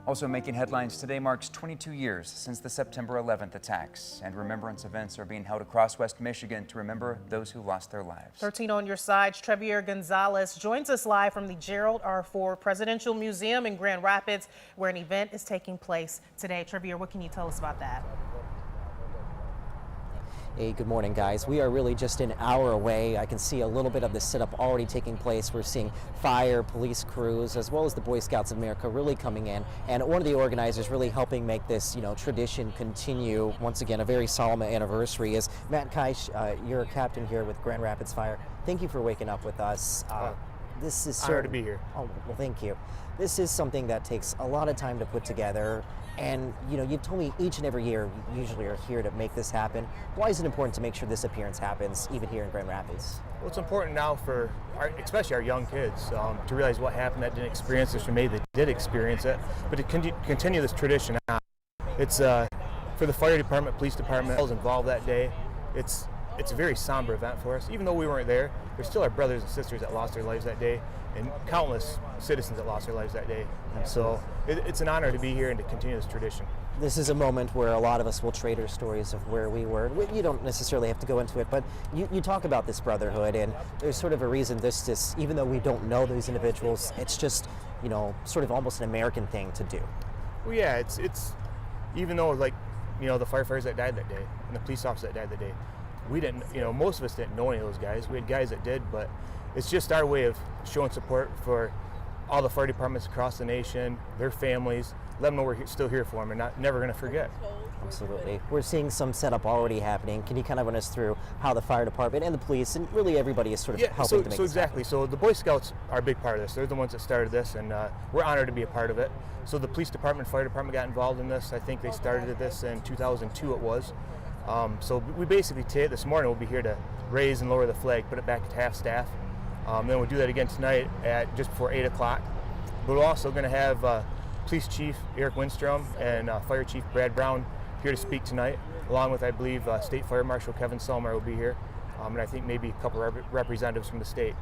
Also making headlines today marks 22 years since the September 11th attacks, and remembrance events are being held across West Michigan to remember those who lost their lives. 13 on your side, Trevier Gonzalez joins us live from the Gerald R. Ford Presidential Museum in Grand Rapids, where an event is taking place today. Trevier, what can you tell us about that? Hey, good morning, guys. We are really just an hour away. I can see a little bit of the setup already taking place. We're seeing fire, police crews, as well as the Boy Scouts of America really coming in. And one of the organizers really helping make this, tradition continue. Once again, a very solemn anniversary is Matt Keisch. You're a captain here with Grand Rapids Fire. Thank you for waking up with us. This is honored to be here. Oh, well, thank you. This is something that takes a lot of time to put together. And, you've told me each and every year you usually are here to make this happen. Why is it important to make sure this appearance happens, even here in Grand Rapids? Well, it's important now for, especially our young kids, to realize what happened that didn't experience this, or maybe that did experience it, but to continue this tradition on. It's for the fire department, police department involved that day. It's a very somber event for us. Even though we weren't there, there's still our brothers and sisters that lost their lives that day, and countless citizens that lost their lives that day. So it's an honor to be here and to continue this tradition. This is a moment where a lot of us will trade our stories of where we were. You don't necessarily have to go into it, but you talk about this brotherhood, and there's sort of a reason this even though we don't know these individuals, it's just, sort of almost an American thing to do. Well, yeah, it's even though, the firefighters that died that day and the police officers that died that day, we didn't, most of us didn't know any of those guys. We had guys that did, but it's just our way of showing support for all the fire departments across the nation, their families, let them know we're still here for them and never going to forget. Absolutely. We're seeing some setup already happening. Can you kind of run us through how the fire department and the police and really everybody is sort of helping to make this happen? So the Boy Scouts are a big part of this. They're the ones that started this, and we're honored to be a part of it. So the police department, fire department got involved in this. I think they started this in 2002 it was. So we basically, this morning, we'll be here to raise and lower the flag, put it back at half staff. Then we'll do that again tonight at just before 8 o'clock. But we're also going to have Police Chief Eric Windstrom and Fire Chief Brad Brown here to speak tonight, along with, I believe, State Fire Marshal Kevin Selmer will be here, and I think maybe a couple of representatives from the state.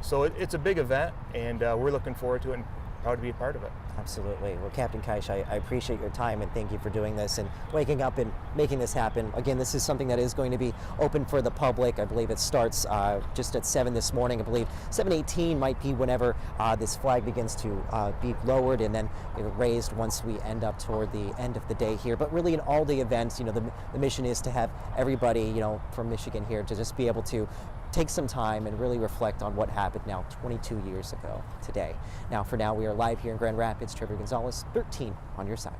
So it's a big event, and we're looking forward to it and proud to be a part of it. Absolutely. Well, Captain Keisch, I appreciate your time and thank you for doing this and waking up and making this happen. Again, this is something that is going to be open for the public. I believe it starts just at 7 this morning. I believe 7:18 might be whenever this flag begins to be lowered and then raised once we end up toward the end of the day here. But really in all the events, the mission is to have everybody, from Michigan here to just be able to take some time and really reflect on what happened now 22 years ago today. Now, for now, we are live here in Grand Rapids. Trevier Gonzalez, 13 on your side.